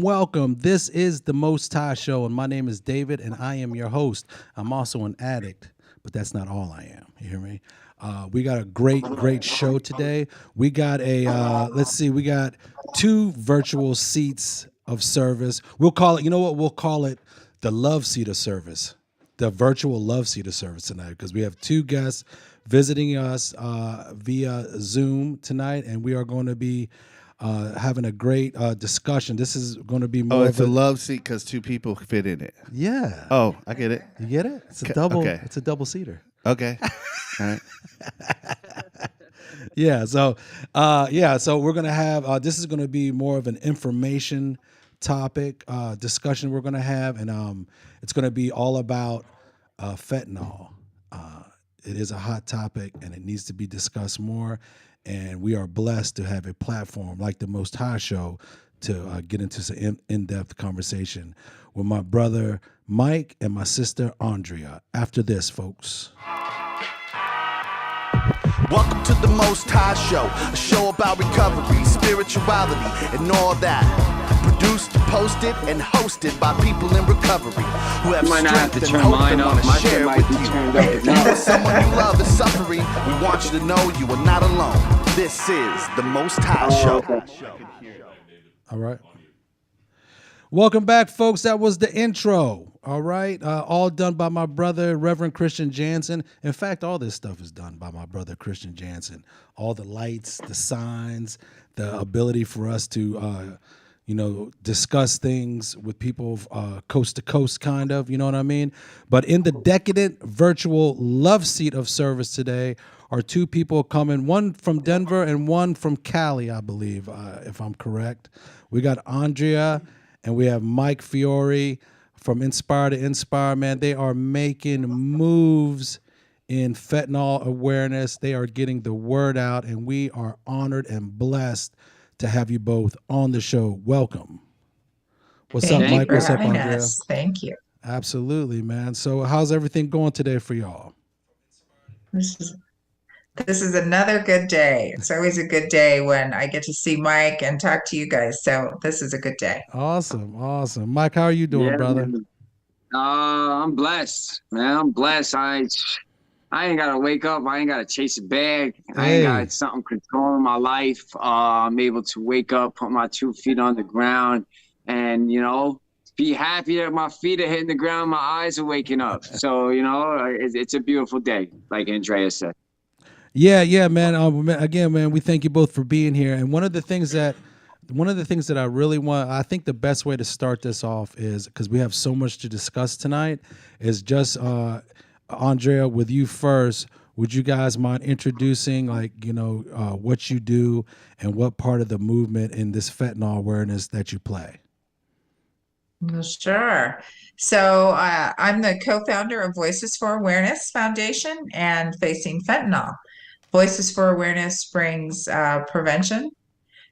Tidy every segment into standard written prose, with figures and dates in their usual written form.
welcome. This is the Most High Show, and my name is David, and I am your host. I'm also an addict, but that's not all I am. You hear me? We got a great show today. We got we got 2 virtual seats of service. We'll call it, you know what? We'll call it the love seat of service, the virtual love seat of service tonight, because we have 2 guests visiting us via Zoom tonight, and we are going to be having a great discussion. This is going to be more. It's a love seat because 2 people fit in it. Yeah. Oh, I get it. You get it? It's a double. Okay. It's a double seater. Okay. All right. Yeah. So we're gonna have. This is gonna be more of an information topic discussion we're gonna have, and it's gonna be all about fentanyl. It is a hot topic, and it needs to be discussed more. And we are blessed to have a platform like the Most High Show to get into some in-depth conversation with my brother Mike and my sister Andrea. After this, folks. Welcome to the Most High Show, a show about recovery, spirituality, and all that. Produced, posted, and hosted by people in recovery who have strength and hope and want to share with you. If you or someone you love is suffering, we want you to know you are not alone. This is the Most High Show. All right. Welcome back, folks. That was the intro. All right. All done by my brother, Reverend Christian Jansen. In fact, all this stuff is done by my brother, Christian Jansen. All the lights, the signs, the ability for us to, discuss things with people coast to coast, kind of, you know what I mean? But in the decadent virtual love seat of service today are 2 people coming, one from Denver and one from Cali, I believe, if I'm correct. We got Andrea and we have Mike Fiore from Inspire to Inspire. Man, they are making moves in fentanyl awareness. They are getting the word out, and we are honored and blessed to have you both on the show. Welcome. What's up, Mike? What's up, Andrea? Thank you. Absolutely, man. So how's everything going today for y'all? This is another good day. It's always a good day when I get to see Mike and talk to you guys. So this is a good day. Awesome. Mike, how are you doing, brother? Man. I'm blessed, man. I'm blessed. I ain't gotta wake up. I ain't gotta chase a bag. I ain't got something controlling my life. I'm able to wake up, put my 2 feet on the ground, and be happy that my feet are hitting the ground, my eyes are waking up. So it's a beautiful day, like Andrea said. Yeah, man. Again, man, we thank you both for being here. And one of the things that I really want, I think the best way to start this off is, because we have so much to discuss tonight, is just Andrea, with you first. Would you guys mind introducing, what you do and what part of the movement in this fentanyl awareness that you play? Well, sure. So I'm the co-founder of Voices for Awareness Foundation and Facing Fentanyl. Voices for Awareness brings prevention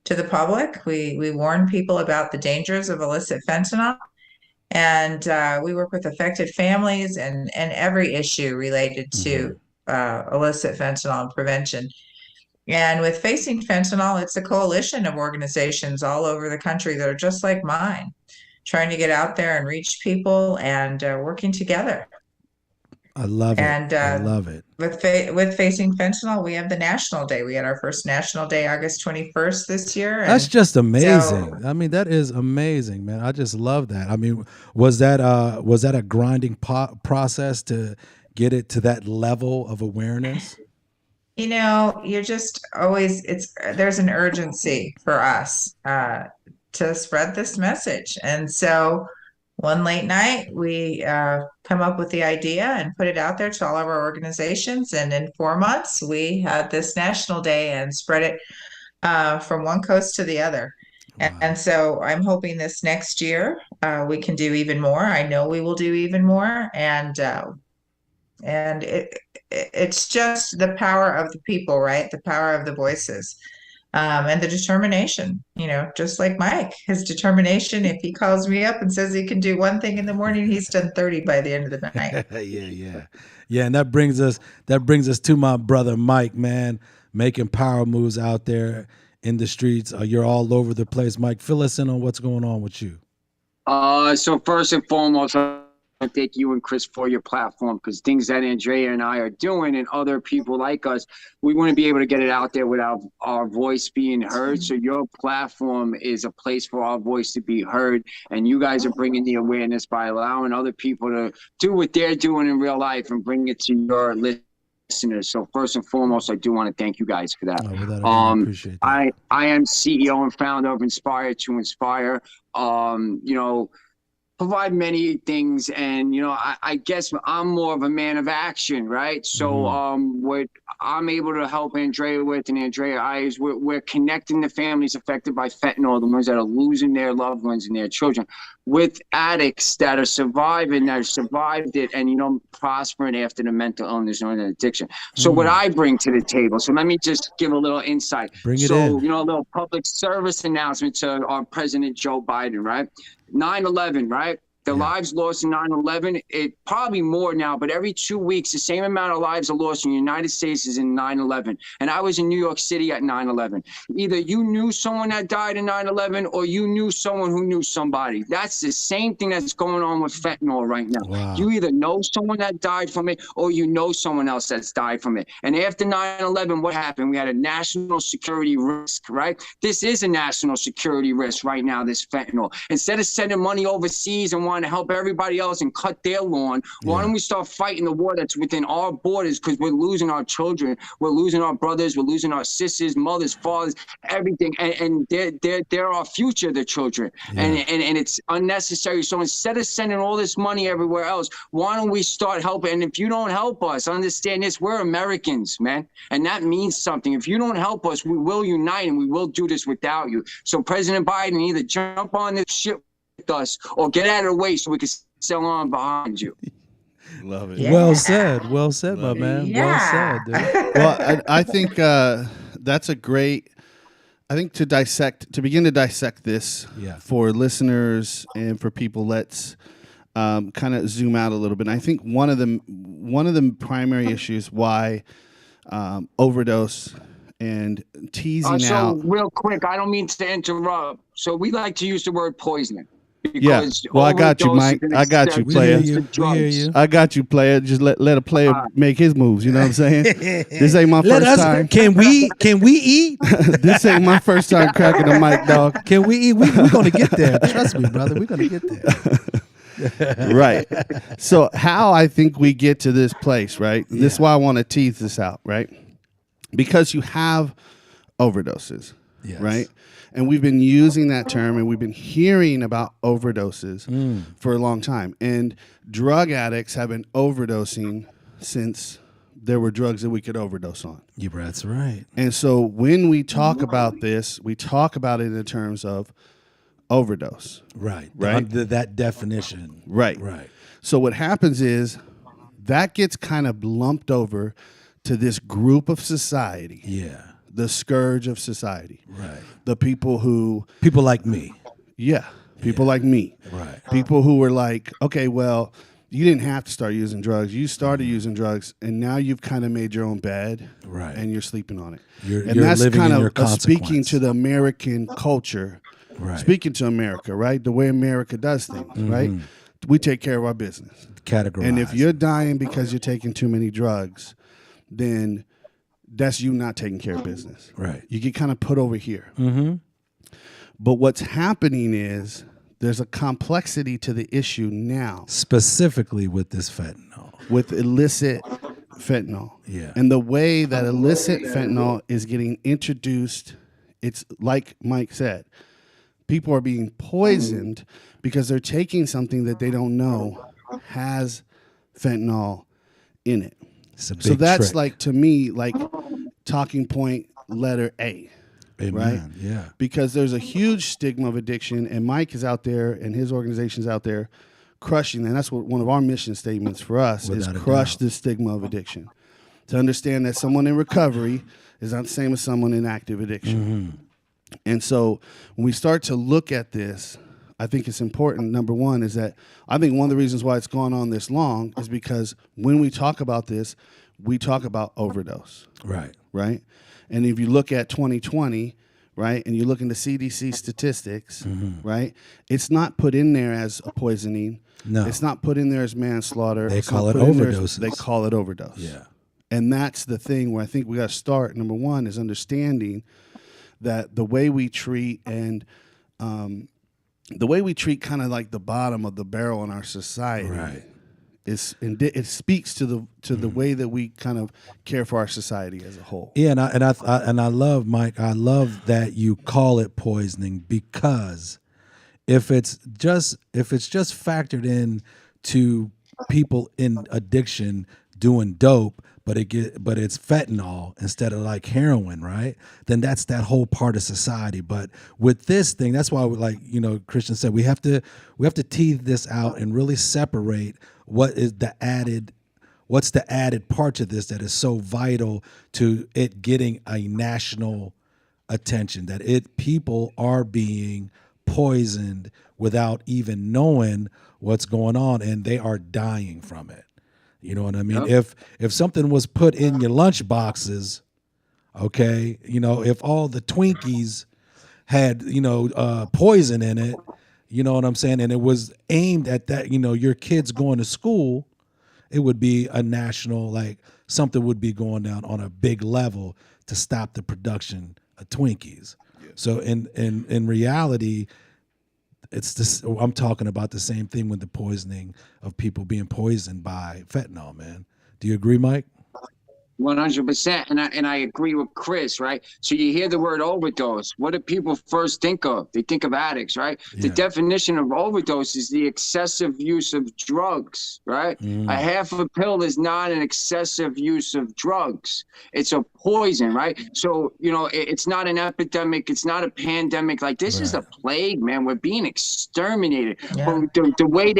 to the public. We warn people about the dangers of illicit fentanyl, and we work with affected families and every issue related to illicit fentanyl and prevention. And with Facing Fentanyl, it's a coalition of organizations all over the country that are just like mine, trying to get out there and reach people and working together. I love it. And I love it. With Facing Fentanyl, we have the National Day. We had our first National Day, August 21st this year. That's just amazing. That is amazing, man. I just love that. Was that a grinding process to get it to that level of awareness? You're just always, there's an urgency for us to spread this message. And so one late night, we come up with the idea and put it out there to all of our organizations. And in 4 months, we had this National Day and spread it from one coast to the other. Wow. And so I'm hoping this next year we can do even more. I know we will do even more. And it's just the power of the people, right? The power of the voices. And the determination, just like Mike, his determination. If he calls me up and says he can do one thing in the morning, he's done 30 by the end of the night. Yeah. And that brings us to my brother Mike, man, making power moves out there in the streets. You're all over the place. Mike, fill us in on what's going on with you. So first and foremost, I thank you and Chris for your platform, because things that Andrea and I are doing and other people like us, we want to be able to get it out there without our voice being heard. So your platform is a place for our voice to be heard. And you guys are bringing the awareness by allowing other people to do what they're doing in real life and bring it to your listeners. So first and foremost, I do want to thank you guys for that. I appreciate that. I am CEO and founder of Inspire to Inspire. Provide many things, and I guess I'm more of a man of action, right? So what I'm able to help Andrea with, and Andrea is we're connecting the families affected by fentanyl, the ones that are losing their loved ones and their children, with addicts that are surviving, that have survived it, and prospering after the mental illness or the addiction. So what I bring to the table, so let me just give a little insight. Bring it in. A little public service announcement to our President Joe Biden, right? 9/11, right? The lives lost in 9/11, it probably more now, but every 2 weeks, the same amount of lives are lost in the United States as in 9/11. And I was in New York City at 9/11. Either you knew someone that died in 9/11 or you knew someone who knew somebody. That's the same thing that's going on with fentanyl right now. Wow. You either know someone that died from it or you know someone else that's died from it. And after 9/11, what happened? We had a national security risk, right? This is a national security risk right now, this fentanyl. Instead of sending money overseas and to help everybody else and cut their lawn, why don't we start fighting the war that's within our borders? Because we're losing our children, we're losing our brothers, we're losing our sisters, mothers, fathers, everything, and they're our future, the children, and it's unnecessary. So instead of sending all this money everywhere else, why don't we start helping? And if you don't help us, understand this: we're Americans, man, and that means something. If you don't help us, we will unite and we will do this without you. So President Biden, either jump on this shit us or get out of the way so we can sell on behind you. Love it. Yeah. Well said, my man. Yeah. Well said, dude. Well, I think that's a great. I think to begin to dissect this for listeners and for people, let's kind of zoom out a little bit. And I think one of the primary issues why overdose and teasing so real quick, I don't mean to interrupt. So we like to use the word poisoning. Yeah. Well, I got you, Mike. I got you, player. I got you, player. Just let a player make his moves. You know what I'm saying? This ain't my first time. Can we eat? This ain't my first time cracking the mic, dog. Can we eat? We're gonna get there. Trust me, brother. We're gonna get there. Right. So how I think we get to this place, right? Yeah. This is why I want to tease this out, right? Because you have overdoses, right? And we've been using that term and we've been hearing about overdoses for a long time. And drug addicts have been overdosing since there were drugs that we could overdose on. Yeah, that's right. And so when we talk about this, we talk about it in terms of overdose. Right. Right. That definition. Right. Right. So what happens is that gets kind of lumped over to this group of society. Yeah. The scourge of society. Right. The people like me. Yeah. People like me. Right. People who were like, okay, well, you didn't have to start using drugs. You started using drugs, and now you've kind of made your own bed. Right. And you're sleeping on it. You're that's living kind in of your consequence. Speaking to the American culture. Right. Speaking to America, right? The way America does things, right? We take care of our business. Categorize. And if you're dying because you're taking too many drugs, then that's you not taking care of business. Right. You get kind of put over here. Mm-hmm. But what's happening is there's a complexity to the issue now. Specifically with this fentanyl. With illicit fentanyl. Yeah. And the way that illicit fentanyl is getting introduced, it's like Mike said, people are being poisoned because they're taking something that they don't know has fentanyl in it. So that's trick. like, to me, like talking point letter A. Amen. Right? Yeah. Because there's a huge stigma of addiction, and Mike is out there and his organization's out there crushing, and that's what one of our mission statements for us is crush the stigma of addiction. To understand that someone in recovery is not the same as someone in active addiction. And so when we start to look at this, I think it's important. Number one is that I think one of the reasons why it's gone on this long is because when we talk about this, we talk about overdose. Right. Right. And if you look at 2020, right? And you look into CDC statistics, right? It's not put in there as a poisoning. No. It's not put in there as manslaughter. They It's call not it put in there overdoses. they call it overdose. Yeah. And that's the thing where I think we got to start. Number one is understanding that the way we treat and the way we treat kind of like the bottom of the barrel in our society, Right. it speaks to the way that we kind of care for our society as a whole. Yeah, and I love, Mike. I love that you call it poisoning, because if it's just factored in to people in addiction doing dope, but it's fentanyl instead of like heroin, right? Then that's that whole part of society. But with this thing, that's why, like, you know, Christian said, we have to tease this out and really separate what's the added part to this that is so vital to it getting a national attention, that people are being poisoned without even knowing what's going on, and they are dying from it. You know what I mean? Yep. If something was put in your lunch boxes, okay, you know, if all the Twinkies had, you know, poison in it, you know what I'm saying, and it was aimed at that, you know, your kids going to school, it would be a national, like, something would be going down on a big level to stop the production of Twinkies. Yeah. So in reality, it's this. I'm talking about the same thing with the poisoning of people being poisoned by fentanyl, man. Do you agree, Mike? 100%, and I agree with Chris, right? So you hear the word overdose. What do people first think of? They think of addicts, right? Yeah. The definition of overdose is the excessive use of drugs, right? A half a pill is not an excessive use of drugs. It's a poison, right? So, you know, it's not an epidemic. It's not a pandemic. Like, this is a plague, man. We're being exterminated. Yeah. But the way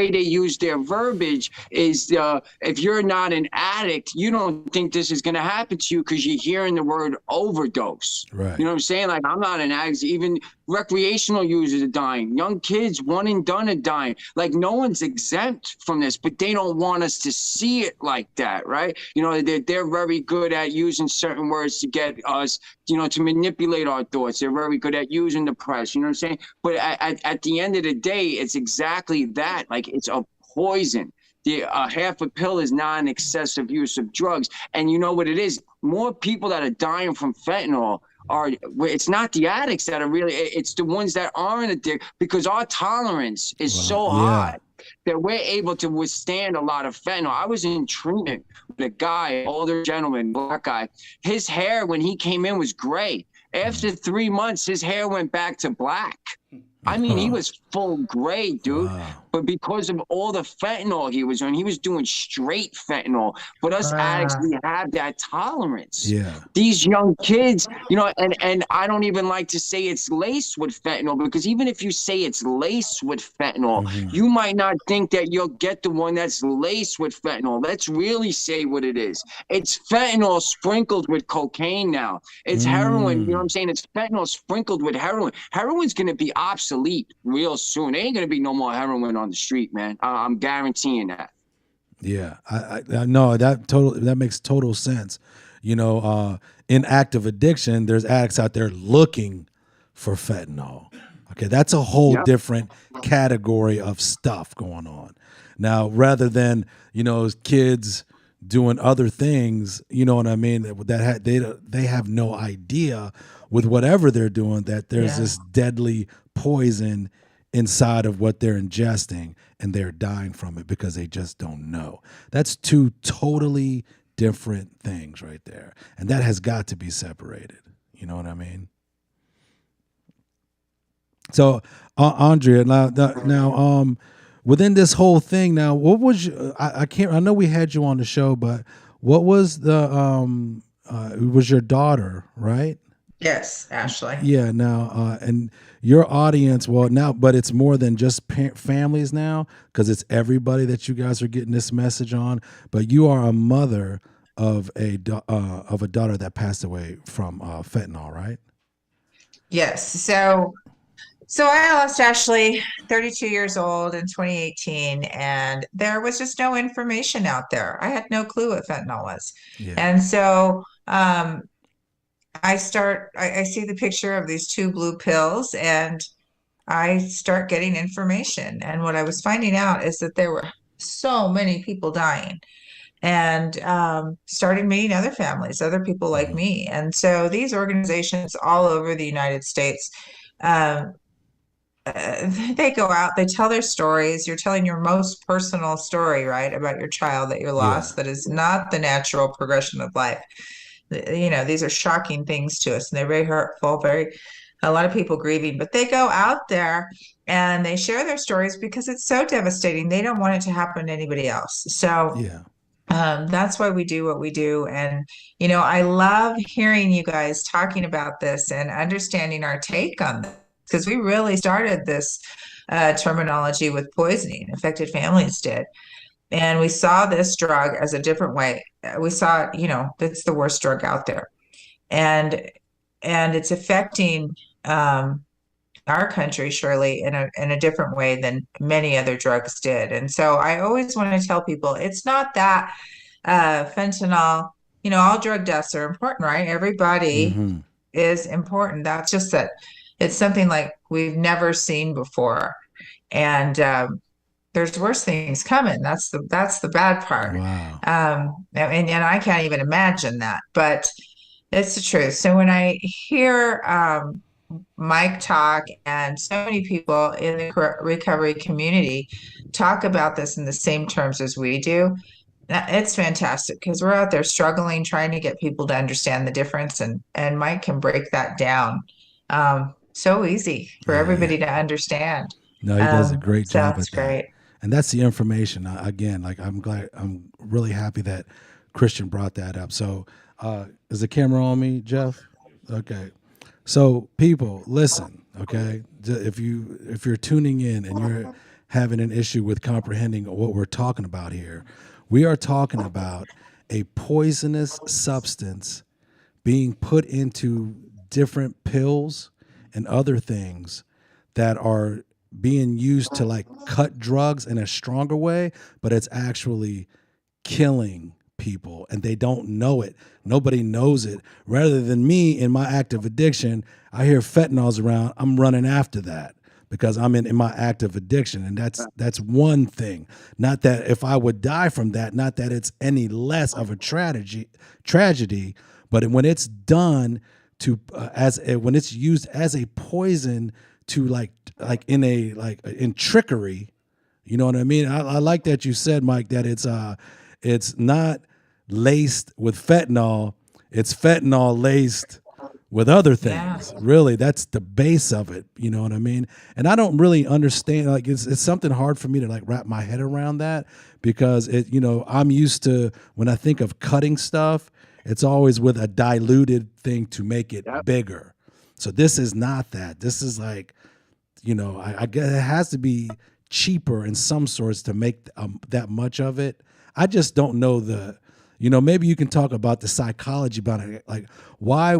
they use their verbiage is, if you're not an addict, you don't think this is going to happen to you because you're hearing the word overdose. Right. You know what I'm saying? Like, I'm not an addict. Even recreational users are dying. Young kids, one and done, are dying. Like, no one's exempt from this, but they don't want us to see it like that, right? You know, they're very good at using certain words to get us, you know, to manipulate our thoughts. They're very good at using the press, you know what I'm saying? But at the end of the day, it's exactly that. Like, it's a poison. Half a pill is not an excessive use of drugs. And you know what it is? More people that are dying from fentanyl it's not the addicts that are really, it's the ones that aren't addicted, because our tolerance is so high that we're able to withstand a lot of fentanyl. I was in treatment with a guy, older gentleman, black guy. His hair when he came in was gray. After 3 months, his hair went back to black. I mean, he was full gray, dude. Wow. But because of all the fentanyl he was on, he was doing straight fentanyl. But us addicts, we have that tolerance. Yeah. These young kids, you know, and I don't even like to say it's laced with fentanyl, because even if you say it's laced with fentanyl, you might not think that you'll get the one that's laced with fentanyl. Let's really say what it is. It's fentanyl sprinkled with cocaine now. It's heroin, you know what I'm saying? It's fentanyl sprinkled with heroin. Heroin's going to be obsolete real soon. There ain't going to be no more heroin on the street, man. I'm guaranteeing that. Yeah, I know that makes total sense. You know, in active addiction, there's addicts out there looking for fentanyl. Okay, that's a whole different category of stuff going on. Now, rather than, you know, kids doing other things, you know what I mean, that they have no idea with whatever they're doing that there's this deadly poison inside of what they're ingesting, and they're dying from it because they just don't know. That's two totally different things right there, and that has got to be separated. You know what I mean? So, Andrea, now, within this whole thing, now, what was I know we had you on the show, but what was it was your daughter, right? Yes, Ashley. Yeah. Now, and your audience, but it's more than just families now, because it's everybody that you guys are getting this message on. But you are a mother of a daughter that passed away from fentanyl, right? Yes. So I lost Ashley, 32 years old, in 2018, and there was just no information out there. I had no clue what fentanyl was. Yeah. And so I see the picture of these two blue pills and I start getting information. And what I was finding out is that there were so many people dying and started meeting other families, other people like me. And so these organizations all over the United States, um, they go out, they tell their stories. You're telling your most personal story, right, about your child that you Yeah. lost. That is not the natural progression of life. You know, these are shocking things to us, and they're very hurtful, a lot of people grieving, but they go out there and they share their stories because it's so devastating. They don't want it to happen to anybody else. So Yeah. that's why we do what we do. And, you know, I love hearing you guys talking about this and understanding our take on this because we really started this terminology with poisoning, affected families did. And we saw this drug as a different way. We saw, you know, it's the worst drug out there. And it's affecting our country surely in a different way than many other drugs did. And so I always want to tell people it's not that fentanyl, you know, all drug deaths are important, right? Everybody Mm-hmm. is important. That's just that it's something like we've never seen before. And there's worse things coming. That's the bad part. Wow. And I can't even imagine that, but it's the truth. So when I hear Mike talk and so many people in the recovery community talk about this in the same terms as we do, it's fantastic because we're out there struggling, trying to get people to understand the difference, and Mike can break that down so easy for Yeah. everybody to understand. No, he does a great So job that's at that. great. And that's the information. Again, like I'm really happy that Christian brought that up. So, is the camera on me, Jeff? Okay. So, people, listen. Okay, if you're tuning in and you're having an issue with comprehending what we're talking about here, we are talking about a poisonous substance being put into different pills and other things that are being used to like cut drugs in a stronger way, but it's actually killing people and they don't know it. Nobody knows it. Rather than me in my active addiction, I hear fentanyl's around, I'm running after that because I'm in my active addiction. And that's one thing. Not that if I would die from that, not that it's any less of a tragedy, but when it's done to when it's used as a poison to like in trickery, you know what I mean? I like that you said, Mike, that it's not laced with fentanyl, it's fentanyl laced with other Yeah. things. Really, that's the base of it. You know what I mean? And I don't really understand. Like, it's something hard for me to like wrap my head around that because I'm used to when I think of cutting stuff, it's always with a diluted thing to make it bigger. So this is not that. This is like, I guess it has to be cheaper in some sorts to make that much of it. I just don't know maybe you can talk about the psychology about it. Like, why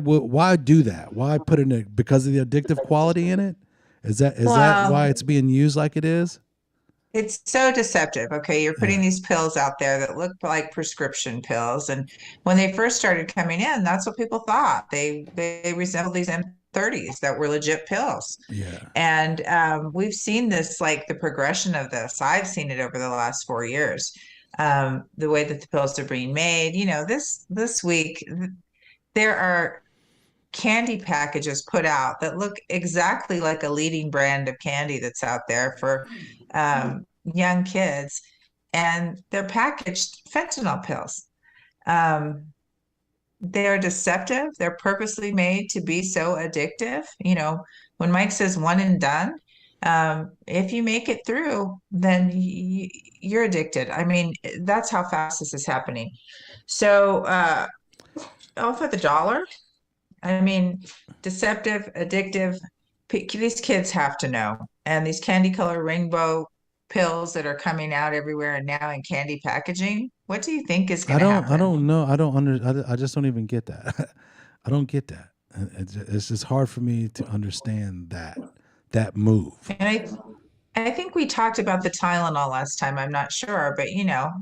do that? Why put in it because of the addictive quality in it? Is that why it's being used like it is? It's so deceptive. Okay, you're putting Yeah. these pills out there that look like prescription pills, and when they first started coming in, that's what people thought. They resembled these M30s that were legit pills. Yeah. And we've seen this, like the progression of this. I've seen it over the last 4 years. The way that the pills are being made. This week there are candy packages put out that look exactly like a leading brand of candy that's out there for young kids, and they're packaged fentanyl pills. Um, they're deceptive. They're purposely made to be so addictive. When Mike says one and done, if you make it through, then you're addicted. I mean, that's how fast this is happening. So, for the dollar, I mean, deceptive, addictive. These kids have to know. And these candy color rainbow pills that are coming out everywhere and now in candy packaging. What do you think is going to happen? I don't know. I just don't even get that. I don't get that. It's just hard for me to understand that move. And I think we talked about the Tylenol last time. I'm not sure, but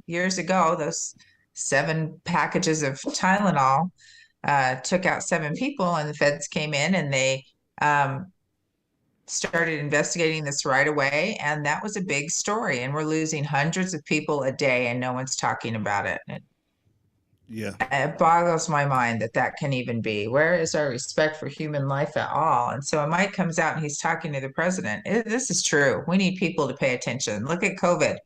years ago, those 7 packages of Tylenol took out 7 people, and the feds came in and they started investigating this right away. And that was a big story. And we're losing hundreds of people a day and no one's talking about it. It boggles my mind that that can even be. Where is our respect for human life at all? And so Mike comes out and he's talking to the president. This is true. We need people to pay attention. Look at COVID.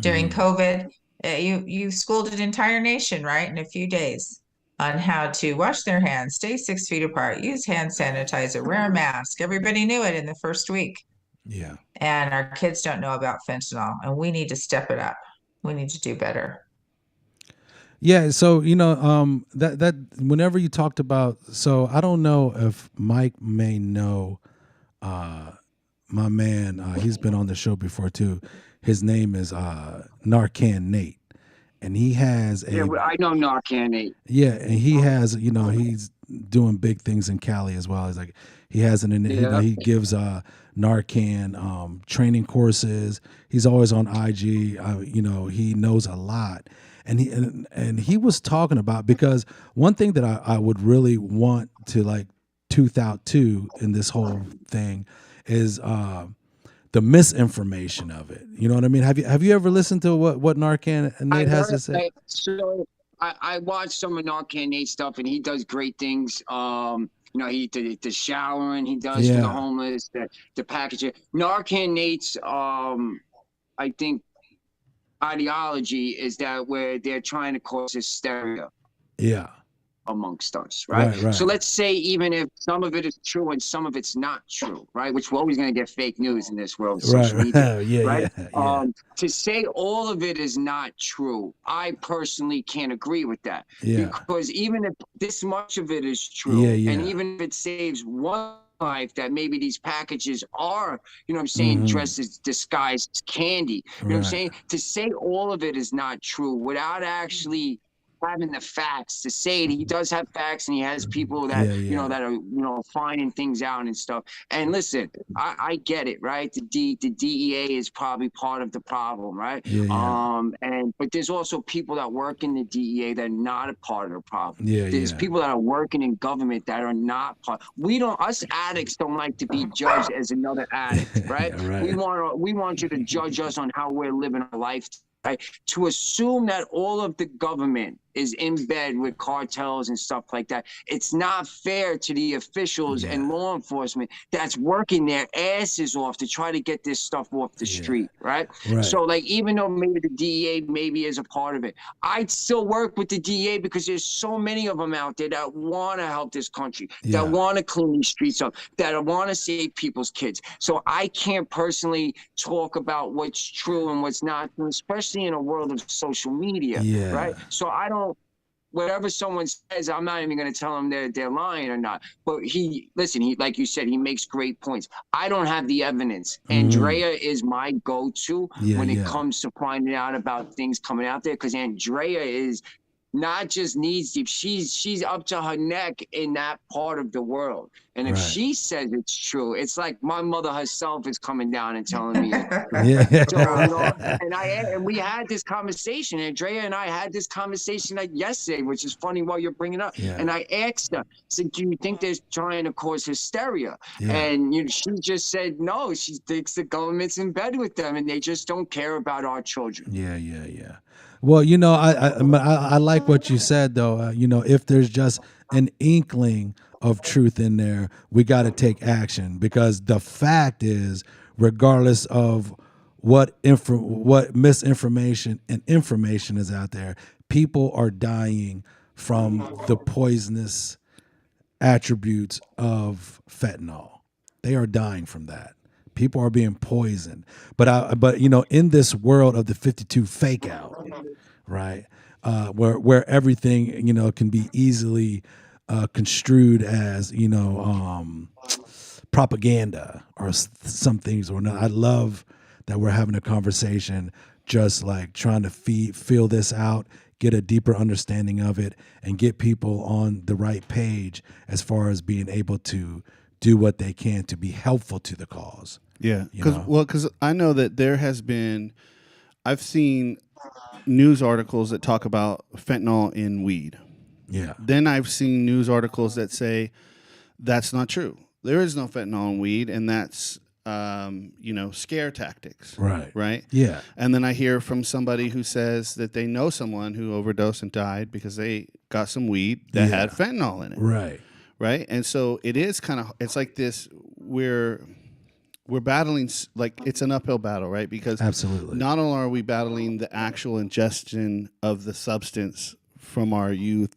During COVID, you schooled an entire nation, right, in a few days on how to wash their hands, stay 6 feet apart, use hand sanitizer, wear a mask. Everybody knew it in the first week. Yeah. And our kids don't know about fentanyl, and we need to step it up. We need to do better. Yeah, so that whenever you talked about, so I don't know if Mike may know my man, he's been on the show before too. His name is Narcan Nate, and he has I know Narcan Nate. Yeah, and he has, he's doing big things in Cali as well. He's like, he has he gives Narcan training courses. He's always on IG. He knows a lot. And he was talking about, because one thing that I would really want to like tooth out too in this whole thing is the misinformation of it. You know what I mean? Have you ever listened to what Narcan Nate has to say? I watch some of Narcan Nate stuff, and he does great things. He did the showering he does for the homeless, the packaging. Narcan Nate's I think ideology is that where they're trying to cause hysteria amongst us, right? So let's say even if some of it is true and some of it's not true, right? Which we're always going to get fake news in this world, social media, right? To say all of it is not true, I personally can't agree with that, because even if this much of it is true, and even if it saves one life, that maybe these packages are, dressed as disguised as candy, you know what I'm saying? To say all of it is not true without actually having the facts to say it. He does have facts, and he has people that that are finding things out and stuff. And listen, I get it, right? The DEA is probably part of the problem, right? But there's also people that work in the DEA that are not a part of the problem. There's people that are working in government that are not part. Us addicts don't like to be judged as another addict, right? We want you to judge us on how we're living our life. Right? To assume that all of the government is in bed with cartels and stuff like that, it's not fair to the officials and law enforcement that's working their asses off to try to get this stuff off the street, right? So like, even though maybe the DEA maybe is a part of it, I'd still work with the DEA because there's so many of them out there that want to help this country, that want to clean these streets up, that want to save people's kids. So I can't personally talk about what's true and what's not, especially in a world of social media, right? So I don't, whatever someone says, I'm not even going to tell them they're lying or not. But he, like you said, he makes great points. I don't have the evidence. Andrea is my go-to when it comes to finding out about things coming out there, because Andrea is not just knees deep. She's up to her neck in that part of the world. And if she says it's true, it's like my mother herself is coming down and telling me. And we had this conversation. Andrea and I had this conversation like yesterday, which is funny while you're bringing it up. And I asked her, I said, do you think they're trying to cause hysteria? And she just said no. She thinks the government's in bed with them, and they just don't care about our children. Well, I like what you said, though. If there's just an inkling of truth in there, we got to take action, because the fact is, regardless of what misinformation and information is out there, people are dying from the poisonous attributes of fentanyl. They are dying from that. People are being poisoned. But in this world of the 52 fake out, right, where everything can be easily construed as propaganda or some things or not. I love that we're having a conversation, just like trying to feel this out, get a deeper understanding of it, and get people on the right page as far as being able to do what they can to be helpful to the cause. Because I know that there has been, I've seen news articles that talk about fentanyl in weed. Yeah. Then I've seen news articles that say that's not true. There is no fentanyl in weed, and that's scare tactics. Right. Right. Yeah. And then I hear from somebody who says that they know someone who overdosed and died because they got some weed that had fentanyl in it. Right. Right. And so it is it's like this. We're battling, like it's an uphill battle, right? Because absolutely, not only are we battling the actual ingestion of the substance from our youth,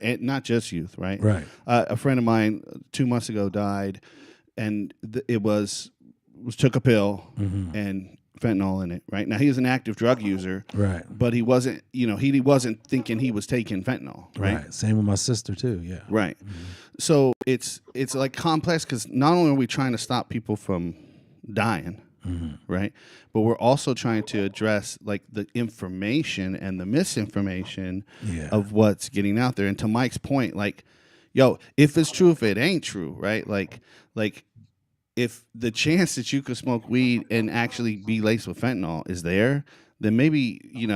not just youth, right? Right. A friend of mine 2 months ago died, and it was took a pill and fentanyl in it. Right now, he was an active drug user, right? But he wasn't, he wasn't thinking he was taking fentanyl, right? Same with my sister too. Yeah. Right. So it's like complex because not only are we trying to stop people from dying, right, but we're also trying to address like the information and the misinformation of what's getting out there. And to Mike's point, like, yo, if it's true, if it ain't true, right, like if the chance that you could smoke weed and actually be laced with fentanyl is there, then maybe you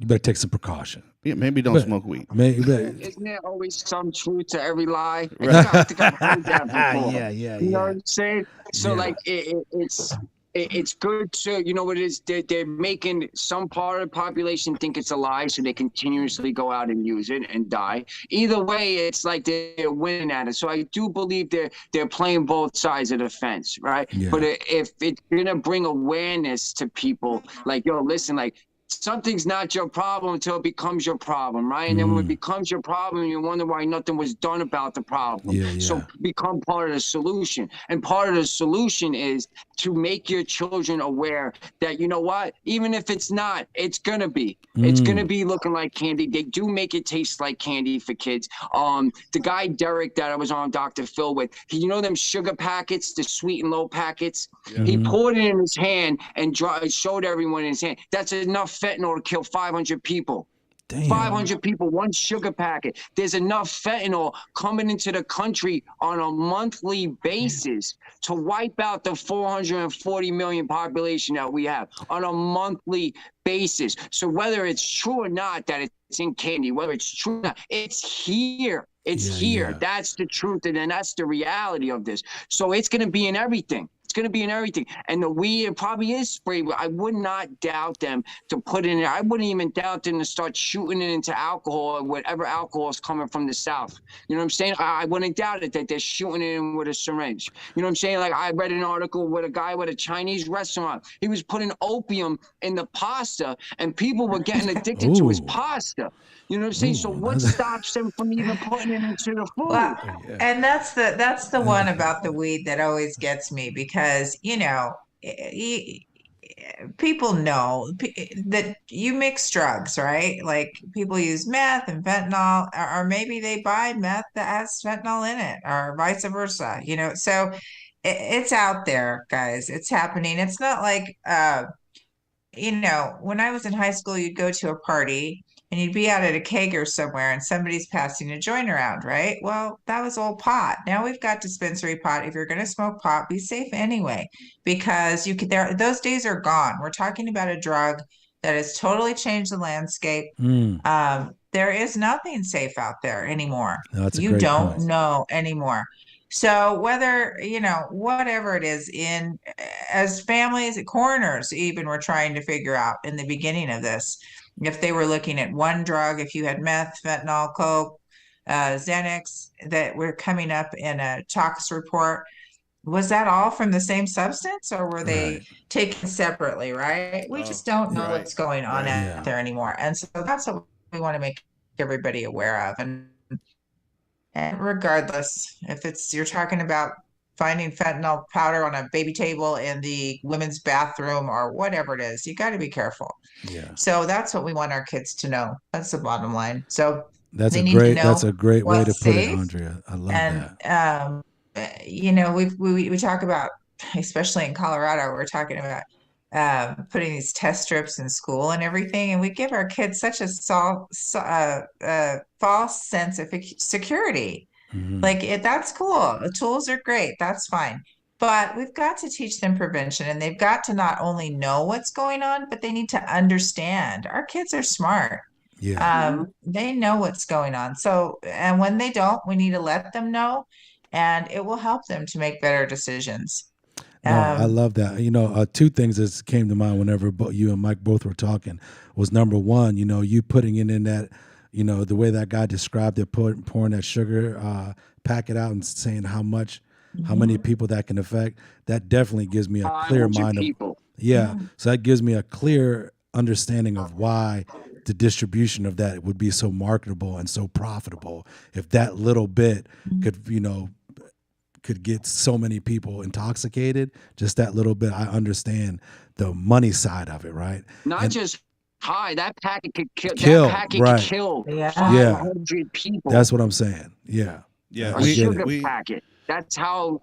better take some precaution. Yeah, maybe don't smoke weed. Isn't there always some truth to every lie? Right. I think I've heard that before. Yeah. You know what I'm saying? So like it's good to, you know what it is? They're making some part of the population think it's a lie, so they continuously go out and use it and die. Either way, it's like they're winning at it. So I do believe they're playing both sides of the fence, right? Yeah. But if it's gonna bring awareness to people, like, yo, listen, like, something's not your problem until it becomes your problem, right? And then when it becomes your problem, you wonder why nothing was done about the problem. So become part of the solution. And part of the solution is to make your children aware that, you know what, even if it's not, it's gonna be. It's gonna be looking like candy. They do make it taste like candy for kids. The guy Derek that I was on Dr. Phil with, you know them sugar packets, the sweet and low packets? He poured it in his hand and showed everyone in his hand. That's enough fentanyl to kill 500 people. Damn. 500 people, one sugar packet. There's enough fentanyl coming into the country on a monthly basis to wipe out the 440 million population that we have on a monthly basis. So whether it's true or not that it's in candy, whether it's true or not, it's here. It's here. Yeah. That's the truth, and then that's the reality of this. So it's going to be in everything. It's going to be in everything. And the weed, it probably is spray. I would not doubt them to put in it. I wouldn't even doubt them to start shooting it into alcohol or whatever alcohol is coming from the South. You know what I'm saying? I wouldn't doubt it that they're shooting it in with a syringe. You know what I'm saying? Like, I read an article with a guy with a Chinese restaurant. He was putting opium in the pasta, and people were getting addicted to his pasta. You know what I'm saying? So what stops them from even putting it into the food? Well, and that's the one about the weed that always gets me, because, you know, people know that you mix drugs, right? Like, people use meth and fentanyl, or maybe they buy meth that has fentanyl in it, or vice versa, you know? So it's out there, guys. It's happening. It's not like, you know, when I was in high school, you'd go to a party and you'd be out at a kegger somewhere and somebody's passing a joint around, right? Well, that was old pot. Now we've got dispensary pot. If you're going to smoke pot, be safe anyway, because those days are gone. We're talking about a drug that has totally changed the landscape. There is nothing safe out there anymore. No, you don't know anymore. So whether, you know, whatever it is, as families, coroners even were trying to figure out in the beginning of this, if they were looking at one drug, if you had meth, fentanyl, coke, Xanax, that were coming up in a tox report, was that all from the same substance, or were they taken separately, right? We just don't know what's going on out there anymore. And so that's what we want to make everybody aware of. And regardless, if you're talking about finding fentanyl powder on a baby table in the women's bathroom or whatever it is, you got to be careful. Yeah. So that's what we want our kids to know. That's the bottom line. So that's a great way to put it, Andrea. I love that. You know, we talk about, especially in Colorado, we're talking about putting these test strips in school and everything, and we give our kids such a false sense of security. Like, that's cool. The tools are great. That's fine. But we've got to teach them prevention, and they've got to not only know what's going on, but they need to understand. Our kids are smart. They know what's going on. So, and when they don't, we need to let them know, and it will help them to make better decisions. No, I love that. Two things that came to mind whenever you and Mike both were talking was, number one, you putting it in that, the way that guy described it, pouring that sugar packet out and saying how many people that can affect. That definitely gives me a clear mind of people. So that gives me a clear understanding of why the distribution of that would be so marketable and so profitable. If that little bit could get so many people intoxicated, just that little bit, I understand the money side of it, right? Not just high, that packet could kill. That packet could kill 500 people. That's what I'm saying. Yeah. A sugar packet. That's how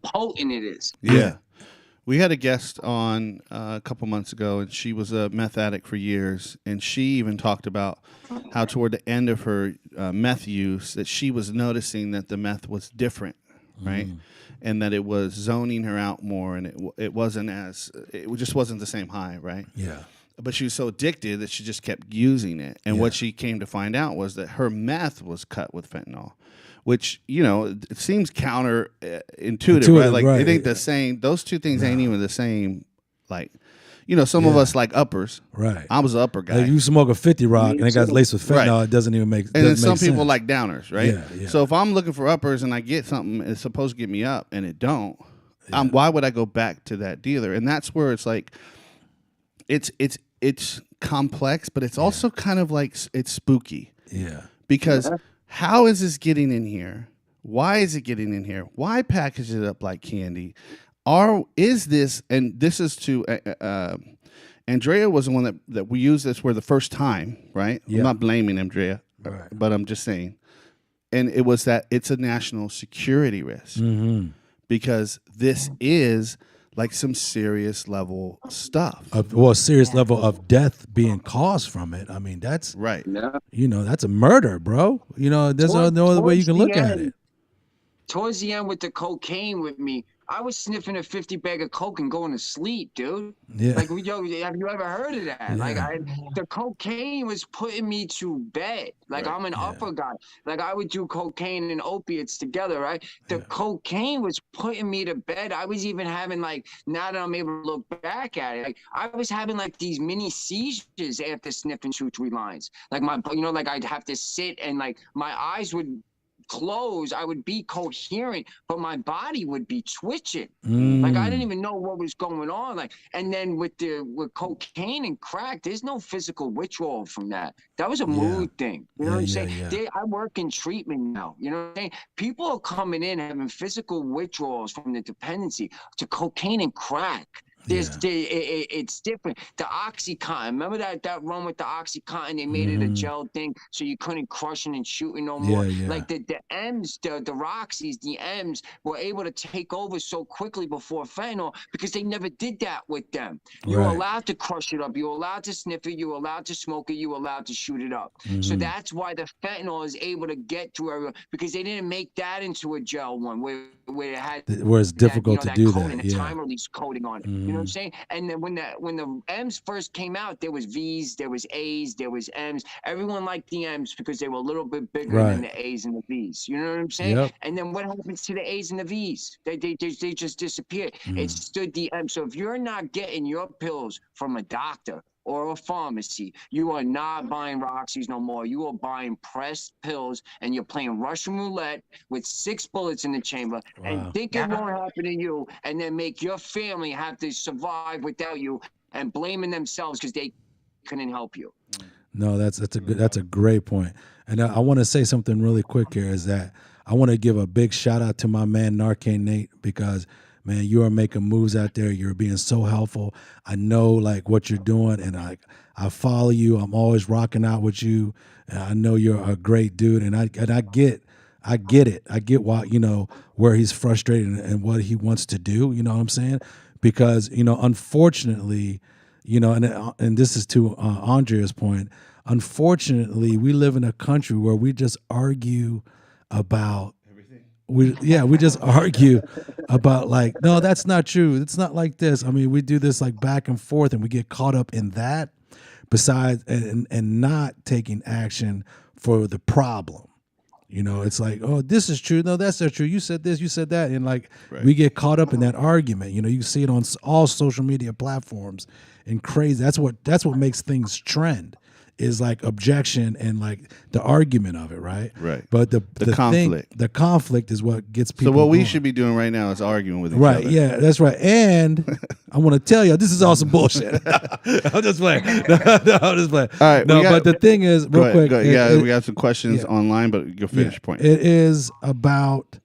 potent it is. Yeah. We had a guest on a couple months ago, and she was a meth addict for years, and she even talked about how toward the end of her meth use that she was noticing that the meth was different, right? And that it was zoning her out more, and it just wasn't the same high, right? Yeah. But she was so addicted that she just kept using it. And what she came to find out was that her meth was cut with fentanyl, which, it seems counterintuitive, right? Like, it ain't the same. Those two things ain't even the same. Like, some of us like uppers. Right. I was an upper guy. Like, you smoke a 50 rock and it got laced with fentanyl, it doesn't even make sense. And then some people like downers, right? Yeah. So if I'm looking for uppers and I get something it's supposed to get me up and it don't, why would I go back to that dealer? And that's where it's like, it's complex, but it's also kind of like it's spooky. Yeah. Because how is this getting in here? Why is it getting in here? Why package it up like candy? Is this, and this is to Andrea was the one that we used this for the first time, right? I'm not blaming Andrea, but I'm just saying. And it was that it's a national security risk because this is like some serious level stuff. Serious level of death being caused from it. I mean, that's right. That's a murder, bro. There's no other way you can look at it. Towards the end with the cocaine with me, I was sniffing a 50 bag of coke and going to sleep, dude. Yeah. Like, have you ever heard of that? Yeah. Like, the cocaine was putting me to bed. Like, I'm an upper guy. Like, I would do cocaine and opiates together, right? The cocaine was putting me to bed. I was even having, like, now that I'm able to look back at it, like, I was having, like, these mini seizures after sniffing 2-3 lines. Like, like, I'd have to sit and, like, my eyes would close, I would be coherent, but my body would be twitching. Like, I didn't even know what was going on. Like, and then with cocaine and crack, there's no physical withdrawal from that. That was a mood thing. You know what I'm saying? I work in treatment now. You know what I'm saying? People are coming in having physical withdrawals from the dependency to cocaine and crack. It's different. The Oxycontin, remember that run with the Oxycontin? They made it a gel thing so you couldn't crush it and shoot it no more. Like the M's, the Roxys, the M's were able to take over so quickly before fentanyl because they never did that with them. You were allowed to crush it up. You were allowed to sniff it. You were allowed to smoke it. You were allowed to shoot it up. So that's why the fentanyl is able to get to everyone because they didn't make that into a gel one where it had where it's difficult to do that. The time release coating on it. You know what I'm saying? And then when the M's first came out, there was V's, there was A's, there was M's. Everyone liked the M's because they were a little bit bigger than the A's and the V's. You know what I'm saying? And then what happens to the A's and the V's? They just disappeared. It stood the M. So if you're not getting your pills from a doctor or a pharmacy, you are not buying Roxy's no more. You are buying pressed pills, and you're playing Russian roulette with 6 bullets in the chamber, and think it won't happen to you, and then make your family have to survive without you, and blaming themselves because they couldn't help you. No, that's a great point. And I want to say something really quick here is that I want to give a big shout out to my man Narcan Nate because, man, you are making moves out there. You're being so helpful. I know like what you're doing, and I follow you. I'm always rocking out with you. And I know you're a great dude, and I get it. I get why, where he's frustrated and what he wants to do. You know what I'm saying? Because unfortunately, and this is to Andrea's point. Unfortunately, we live in a country where we just argue about we just argue about like, no, that's not true. It's not like this. I mean, we do this like back and forth, and we get caught up in that. Besides, and not taking action for the problem. You know, it's like, oh, this is true. No, that's not true. You said this, you said that. And like, we get caught up in that argument. You know, you see it on all social media platforms and crazy. That's what makes things trend, is like objection and like the argument of it, right? Right. But the conflict. The conflict is what gets people. So what we going. should be doing right now is arguing with each Right, other. yeah, that's right. And I want to tell you, this is all some bullshit. I'm just playing. No, I'm just playing. All right, no, but the thing is, real quick. Go ahead. We got some questions online, but you'll finish your point. It is about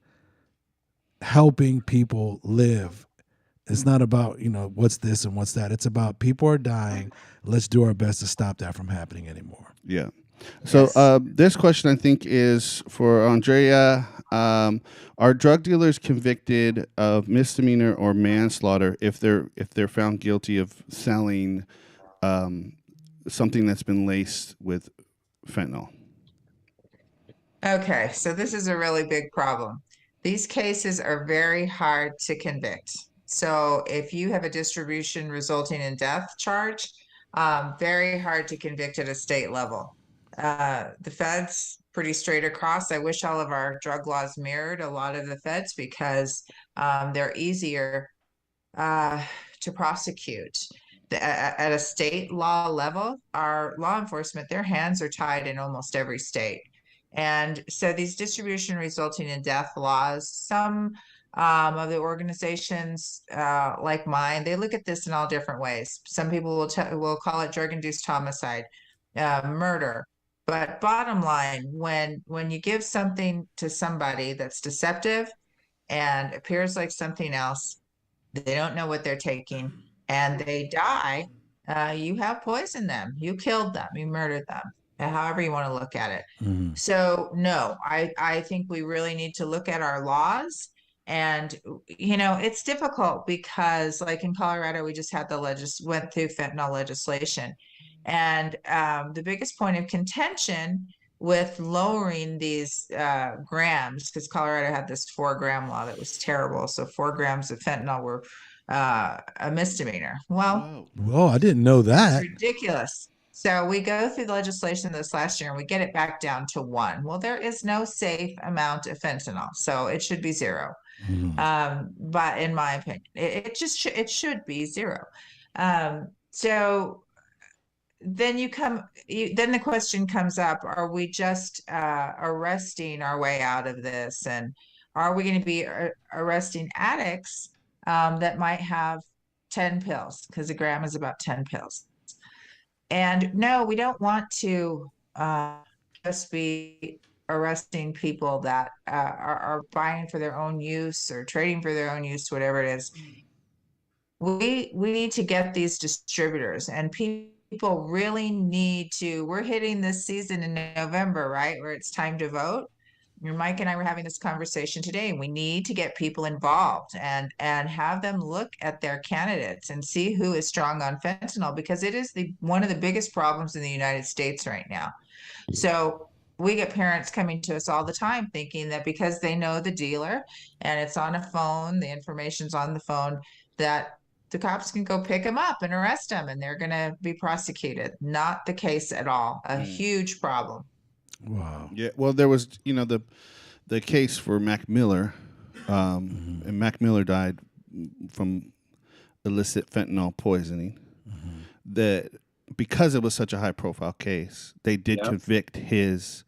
helping people live. It's not about, what's this and what's that. It's about people are dying. Let's do our best to stop that from happening anymore. Yeah. So this question, I think, is for Andrea. Are drug dealers convicted of misdemeanor or manslaughter if they're found guilty of selling something that's been laced with fentanyl? Okay, so this is a really big problem. These cases are very hard to convict. So if you have a distribution resulting in death charge, very hard to convict at a state level. The feds pretty straight across. I wish all of our drug laws mirrored a lot of the feds because they're easier to prosecute. At a state law level, our law enforcement, their hands are tied in almost every state. And so these distribution resulting in death laws, some of the organizations like mine, they look at this in all different ways. Some people will call it drug-induced homicide, murder. But bottom line, when you give something to somebody that's deceptive and appears like something else, they don't know what they're taking, and they die, you have poisoned them, you killed them, you murdered them, however you want to look at it. Mm-hmm. So no, I think we really need to look at our laws. And it's difficult because like in Colorado, we just had went through fentanyl legislation. And the biggest point of contention with lowering these grams, because Colorado had this 4-gram law that was terrible. So 4 grams of fentanyl were a misdemeanor. Well, whoa, I didn't know that. It's ridiculous. So we go through the legislation this last year and we get it back down to 1. Well, there is no safe amount of fentanyl, so it should be 0. But in my opinion, it should be 0. So then then the question comes up: are we just arresting our way out of this, and are we going to be arresting addicts that might have 10 pills, because a gram is about 10 pills? And no, we don't want to just be arresting people that are buying for their own use or trading for their own use, whatever it is. We need to get these distributors, and people really need to. We're hitting this season in November, right, where it's time to vote. Mike and I were having this conversation today. We need to get people involved and have them look at their candidates and see who is strong on fentanyl, because it is one of the biggest problems in the United States right now. So we get parents coming to us all the time thinking that because they know the dealer and it's on a phone, the information's on the phone, that the cops can go pick them up and arrest them and they're going to be prosecuted. Not the case at all. A huge problem. Wow. Yeah. Well, there was, the case for Mac Miller, and Mac Miller died from illicit fentanyl poisoning. That because it was such a high-profile case, they did convict his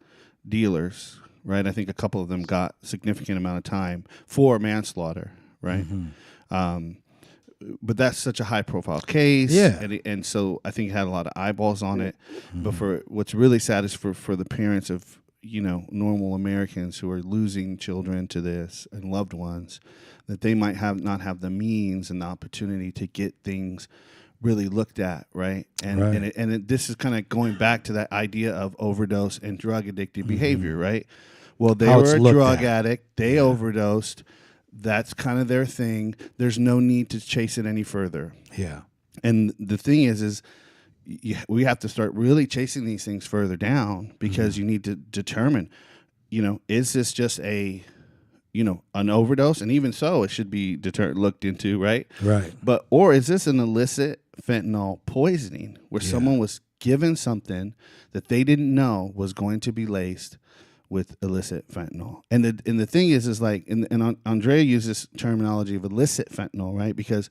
dealers. Right. I think a couple of them got significant amount of time for manslaughter. Right. But that's such a high-profile case, and so I think it had a lot of eyeballs on it. But for what's really sad is for the parents of normal Americans who are losing children to this and loved ones, that they might not have the means and the opportunity to get things really looked at, right? And this is kind of going back to that idea of overdose and drug addicted behavior, right? Well, they were a drug addict, they overdosed. That's kind of their thing. There's no need to chase it any further. Yeah. And the thing is we have to start really chasing these things further down, because you need to determine, is this just a an overdose, and even so, it should be looked into, right? Right. Or is this an illicit fentanyl poisoning where someone was given something that they didn't know was going to be laced with illicit fentanyl? And the thing is like, and Andrea uses terminology of illicit fentanyl, right? Because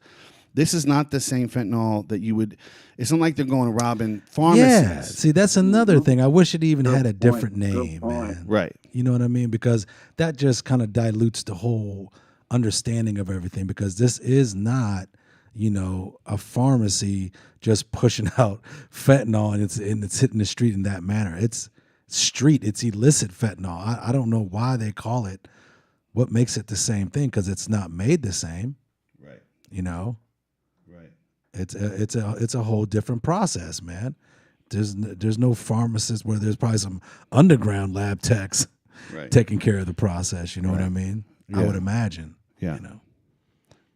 this is not the same fentanyl that you would. It's not like they're going robbing pharmacies. Yeah. See, that's another thing. I wish it even had a different name, man. Right. You know what I mean? Because that just kind of dilutes the whole understanding of everything. Because this is not, a pharmacy just pushing out fentanyl and it's hitting the street in that manner. It's it's illicit fentanyl. I don't know why they call it. What makes it the same thing? Because it's not made the same. Right. Right. It's a whole different process, man. There's no pharmacist where there's probably some underground lab techs taking care of the process. You know what I mean? Yeah. I would imagine. Yeah.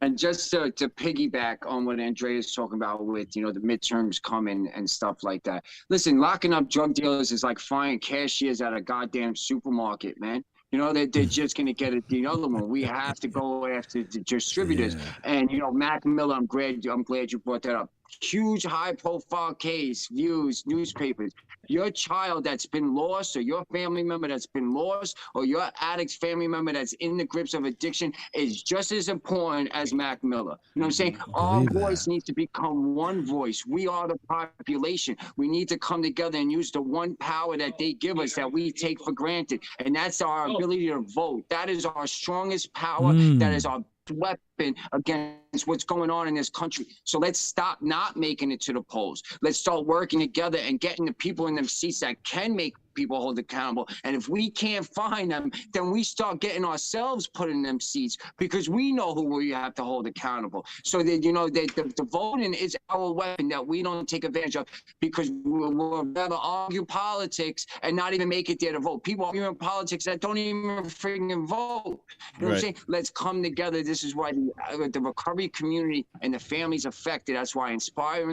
And just to piggyback on what Andrea is talking about with, the midterms coming and stuff like that. Listen, locking up drug dealers is like firing cashiers at a goddamn supermarket, man. They're just going to get it the other one. We have to go after the distributors. Yeah. And, Mac Miller, I'm glad you brought that up. Huge high-profile case, views, newspapers. Your child that's been lost, or your family member that's been lost, or your addict's family member that's in the grips of addiction is just as important as Mac Miller. You know what I'm saying? Our voice needs to become one voice. We are the population. We need to come together and use the one power that they give us that we take for granted. And that's our ability to vote. That is our strongest power. That is our weapon against what's going on in this country. So let's stop not making it to the polls. Let's start working together and getting the people in them seats that can make people hold accountable. And if we can't find them, then we start getting ourselves put in them seats because we know who we have to hold accountable. So that, the voting is our weapon that we don't take advantage of because we'll rather argue politics and not even make it there to vote. People arguing politics that don't even freaking vote. You know what I'm saying? Let's come together. This is why the recovery community and the families affected. That's why Inspire,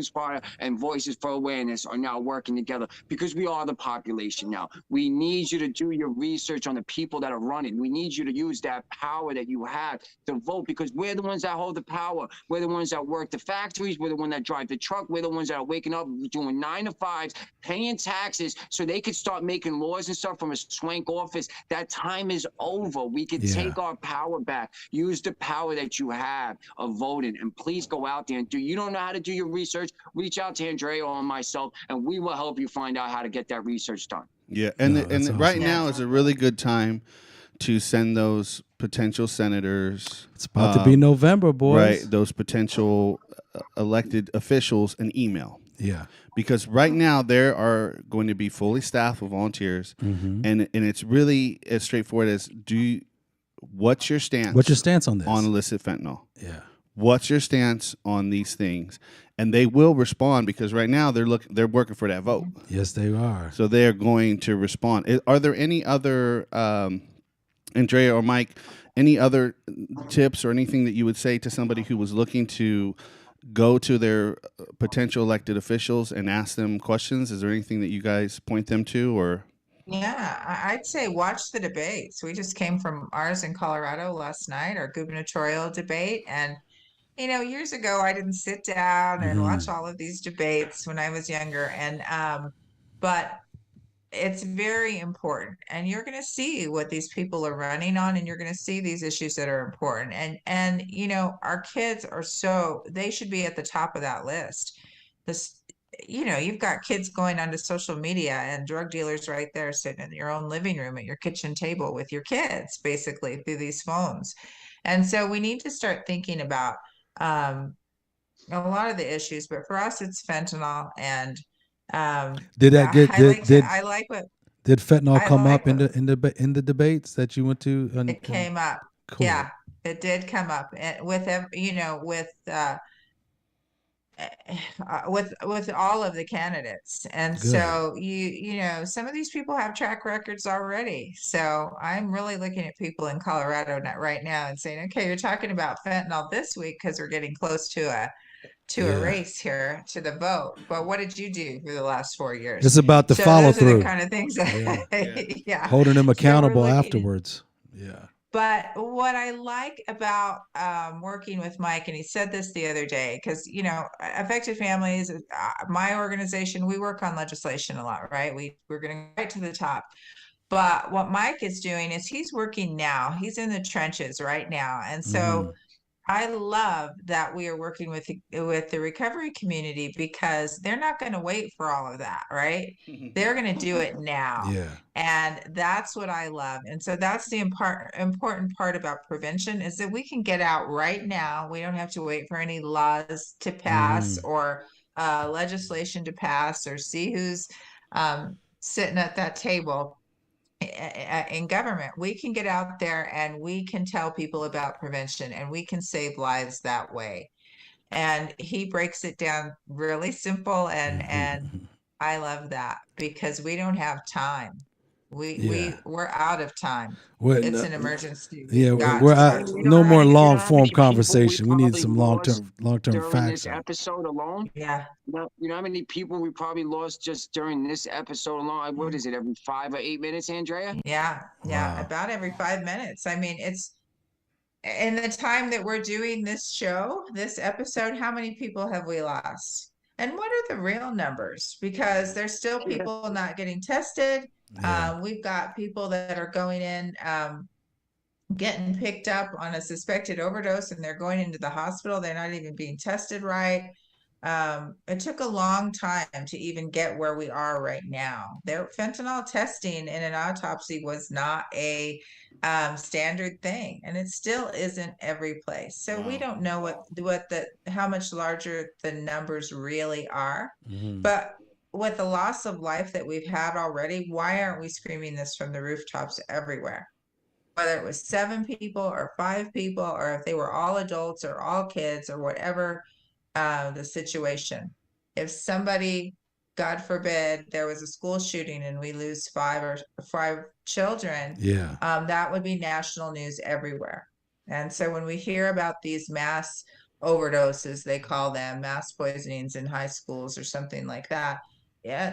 and Voices for Awareness are now working together because we are the population now. We need you to do your research on the people that are running. We need you to use that power that you have to vote because we're the ones that hold the power. We're the ones that work the factories. We're the ones that drive the truck. We're the ones that are waking up, doing 9 to 5s, paying taxes so they could start making laws and stuff from a swank office. That time is over. We could take our power back. Use the power that you have of voting. And please go out there and you don't know how to do your research, reach out to Andrea or myself, and we will help you find out how to get that research done. Yeah, and awesome. Right now is a really good time to send those potential senators. It's about to be November, boys. Right, those potential elected officials an email. Yeah. Because right now there are going to be fully staffed with volunteers, and it's really as straightforward as what's your stance? What's your stance on this? On illicit fentanyl. Yeah. What's your stance on these things? And they will respond because right now they're working for that vote. Yes, they are. So they are going to respond. Are there any other, Andrea or Mike, any other tips or anything that you would say to somebody who was looking to go to their potential elected officials and ask them questions? Is there anything that you guys point them to or? Yeah, I'd say watch the debates. We just came from ours in Colorado last night, our gubernatorial debate. And, years ago, I didn't sit down and watch all of these debates when I was younger. And, but it's very important. And you're going to see what these people are running on, and you're going to see these issues that are important. And, our kids they should be at the top of that list. You've got kids going onto social media and drug dealers right there sitting in your own living room at your kitchen table with your kids, basically through these phones. And so we need to start thinking about a lot of the issues, but for us, it's fentanyl. And did fentanyl come up in the debates that you went to? It came up. Cool. Yeah, it did come up with all of the candidates. And good. So some of these people have track records already. So I'm really looking at people in Colorado right now and saying, okay, you're talking about fentanyl this week because we're getting close to a race here to the vote. But what did you do for the last 4 years? It's about the follow through. The kind of things that, holding them accountable afterwards. Yeah. But what I like about working with Mike, and he said this the other day, because, affected families, my organization, we work on legislation a lot, right? We're going right to the top. But what Mike is doing is he's working now. He's in the trenches right now. And so I love that we are working with the recovery community, because they're not going to wait for all of that, right? They're going to do it now. Yeah. And that's what I love. And so that's the important part about prevention, is that we can get out right now. We don't have to wait for any laws to pass or legislation to pass, or see who's sitting at that table in government. We can get out there and we can tell people about prevention, and we can save lives that way. And he breaks it down really simple, and I love that, because we don't have time. We're out of time. It's an emergency. No more long form conversation. We need some long term during facts. This episode alone. Yeah. You know how many people we probably lost just during this episode alone? What is it, every 5 or 8 minutes, Andrea? Yeah. About every 5 minutes. I mean, it's in the time that we're doing this episode, how many people have we lost? And what are the real numbers? Because there's still people not getting tested. Yeah. We've got people that are going in, getting picked up on a suspected overdose, and they're going into the hospital. They're not even being tested right. It took a long time to even get where we are right now. Fentanyl testing in an autopsy was not a standard thing, and it still isn't every place. So we don't know how much larger the numbers really are. But with the loss of life that we've had already, why aren't we screaming this from the rooftops everywhere? Whether it was 7 people or 5 people, or if they were all adults or all kids or whatever the situation. If somebody, God forbid, there was a school shooting and we lose 5 children, that would be national news everywhere. And so when we hear about these mass overdoses, they call them mass poisonings in high schools or something like that,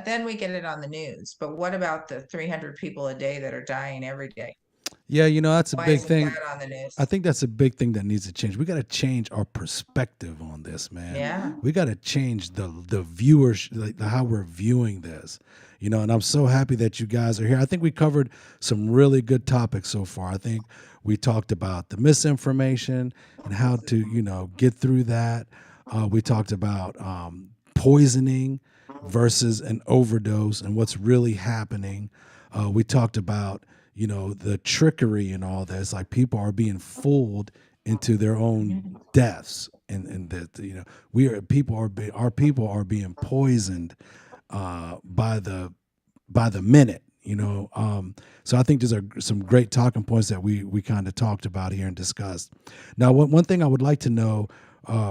then we get it on the news. But what about the 300 people a day that are dying every day? Yeah, that's a big thing. On the news? I think that's a big thing that needs to change. We got to change our perspective on this, man. Yeah. We got to change the viewers, like how we're viewing this, and I'm so happy that you guys are here. I think we covered some really good topics so far. I think we talked about the misinformation and how to, get through that. We talked about poisoning versus an overdose and what's really happening. We talked about the trickery and all this, like people are being fooled into their own deaths, and that our people are being poisoned by the minute. So I think these are some great talking points that we kind of talked about here and discussed. Now, one thing I would like to know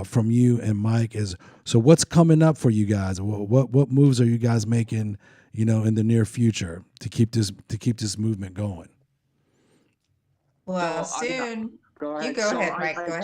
from you and Mike is, so what's coming up for you guys? What moves are you guys making, in the near future to keep this movement going? Well, soon. Go ahead. You go ahead, Mike. Go ahead.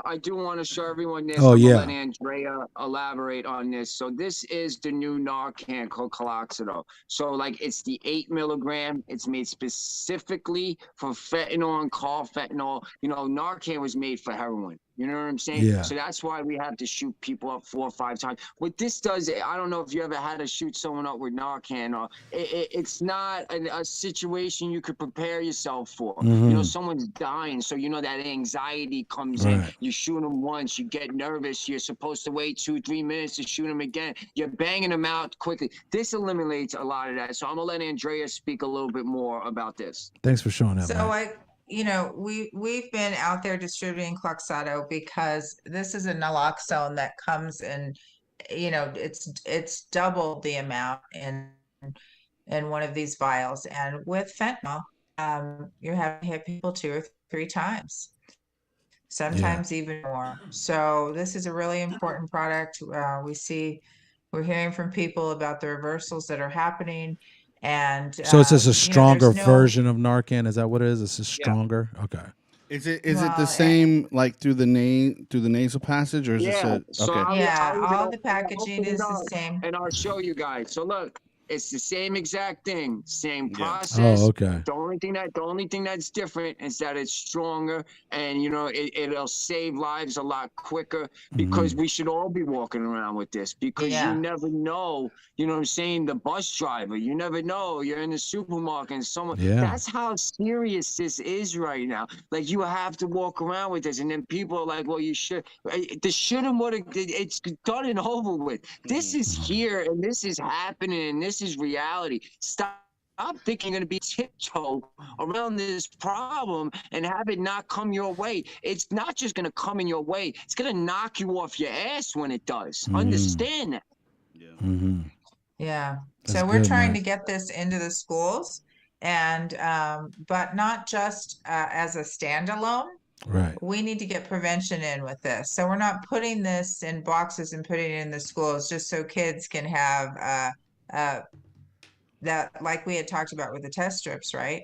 I do want to show everyone this. Oh, yeah. Let Andrea elaborate on this. So this is the new Narcan called Caloxidol. So like it's the 8 milligram. It's made specifically for fentanyl and carfentanil. Narcan was made for heroin. You know what I'm saying? Yeah. So that's why we have to shoot people up 4 or 5 times. What this does, I don't know if you ever had to shoot someone up with Narcan, or it's not a situation you could prepare yourself for. Someone's dying, so that anxiety comes in. You shoot them once, you get nervous. You're supposed to wait 2-3 minutes to shoot them again. You're banging them out quickly. This eliminates a lot of that. So I'm gonna let Andrea speak a little bit more about this. Thanks for showing that. So Mike. we've been out there distributing Cloxato because this is a naloxone that comes in, it's double the amount in one of these vials. And with fentanyl, you're having to hit people 2 or 3 times, sometimes even more. So this is a really important product. We're hearing from people about the reversals that are happening. And so it's just a stronger version of Narcan. Is that what it is? It's just stronger. Yeah. Okay. Is it the same like through the nasal passage, or is this okay? All the packaging is the same. And I'll show you guys. So look, It's the same exact thing, same Yeah. process. Oh, okay. The only thing that's different is that it's stronger, and you know it'll save lives a lot quicker, because we should all be walking around with this, because you Yeah. never know. You know what I'm saying? The bus driver, you never know. You're in the supermarket and someone. Yeah. That's how serious this is right now. Like, you have to walk around with this, and then people are like, "Well, you should." The should and would. It's done and over with. This is here, and this is happening, and this is reality. Stop thinking you're going to be tiptoe around this problem and have it not come your way. It's not just going to come in your way. It's going to knock you off your ass when it does. Understand that. Yeah. That's So we're good, trying Mike. to get this into the schools, and but not just as a standalone. Right. We need to get prevention in with this. So we're not putting this in boxes and putting it in the schools just so kids can have that, like we had talked about with the test strips, right?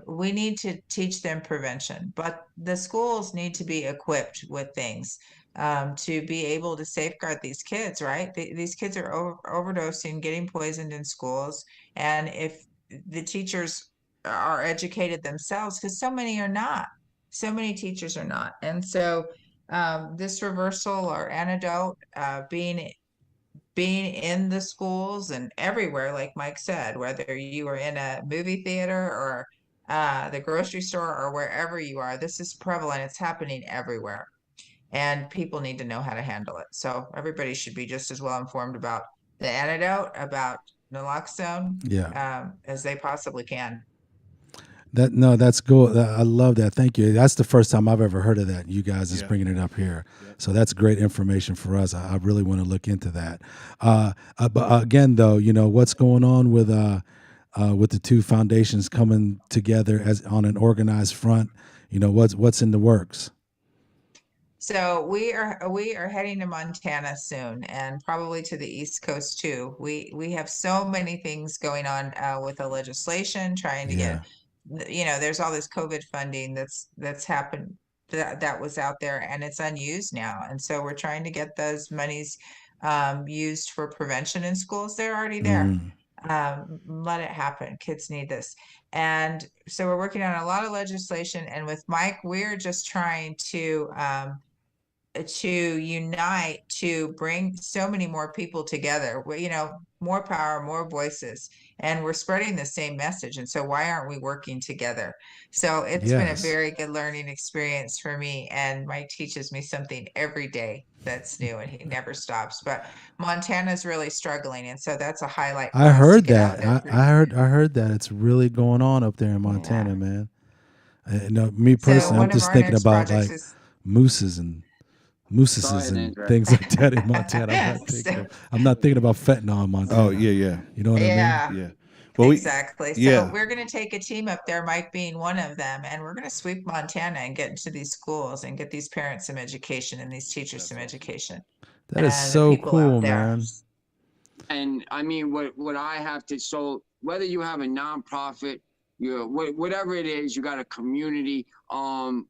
We need to teach them prevention, but the schools need to be equipped with things to be able to safeguard these kids, right? These kids are overdosing, getting poisoned in schools. And if the teachers are educated themselves, because so many are not, so many teachers are not. And so this reversal or antidote being in the schools and everywhere, like Mike said, whether you are in a movie theater or the grocery store or wherever you are, this is prevalent. It's happening everywhere. And people need to know how to handle it. So everybody should be just as well informed about the antidote, about naloxone, as they possibly can. That's cool. I love that. Thank you. That's the first time I've ever heard of that. You guys is bringing it up here. So that's great information for us. I really want to look into that. But again, though, you know, what's going on with the two foundations coming together as on an organized front? You know, what's in the works? So we are heading to Montana soon, and probably to the East Coast too. We have so many things going on with the legislation, trying to get, you know, there's all this COVID funding that's happened that was out there, and it's unused now. And so we're trying to get those monies used for prevention in schools. They're already there. Let it happen. Kids need this. And so we're working on a lot of legislation, and with Mike, we're just trying to unite to bring so many more people together. You know, more power, more voices, and we're spreading the same message. And so why aren't we working together? So it's been a very good learning experience for me, and Mike teaches me something every day that's new, and he never stops. But Montana's really struggling, and so that's a highlight. I heard that. I heard that it's really going on up there in Montana, man. No, me personally, I'm just thinking about like mooses and things like that in Montana. I'm not thinking about fentanyl in Montana. Oh yeah. You know what I mean? Yeah. Well, exactly. So we're going to take a team up there, Mike being one of them, and we're going to sweep Montana and get into these schools and get these parents some education and these teachers some education. That is so cool, man. And I mean, what I have to, so whether you have a nonprofit, whatever it is, you got a community,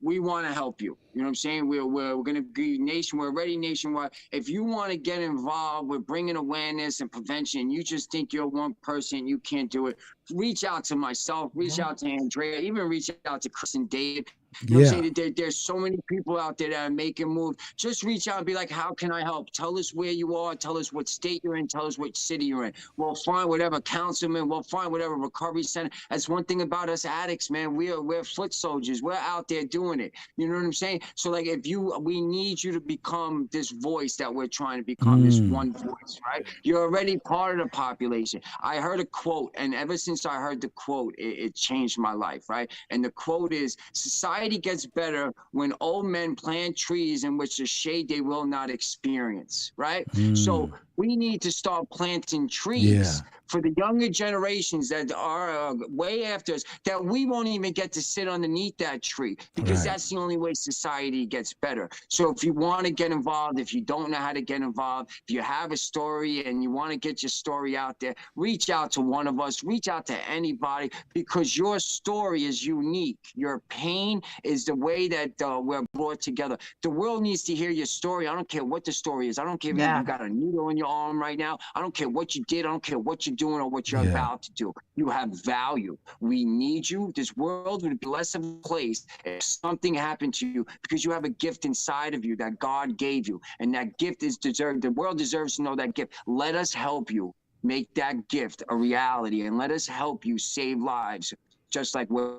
we want to help you. You know what I'm saying? We're going to be we're already nationwide. If you want to get involved with bringing awareness and prevention, you just think you're one person, you can't do it, reach out to myself, reach out to Andrea, even reach out to Chris and Dave. You know what I'm saying? There's so many people out there that are making moves. Just reach out and be like, how can I help? Tell us where you are. Tell us what state you're in. Tell us which city you're in. We'll find whatever councilman. We'll find whatever recovery center. That's one thing about us addicts, man. We're foot soldiers. We're out there doing it. You know what I'm saying? So like, we need you to become this voice that we're trying to become, this one voice, right? You're already part of the population. I heard a quote, and ever since I heard the quote, it changed my life, right? And the quote is, society gets better when old men plant trees in which a shade they will not experience, right? So we need to start planting trees for the younger generations that are way after us, that we won't even get to sit underneath that tree, because that's the only way society gets better. So if you want to get involved, if you don't know how to get involved, if you have a story and you want to get your story out there, reach out to one of us, reach out to anybody, because your story is unique. Your pain is the way that we're brought together. The world needs to hear your story. I don't care what the story is. I don't care if you got a needle in your arm right now. I don't care what you did. I don't care what you're doing or what you're about to do. You have value. We need you. This world would be less of a place if something happened to you, because you have a gift inside of you that God gave you, and that gift is deserved. The world deserves to know that gift. Let us help you make that gift a reality, and let us help you save lives, just like we're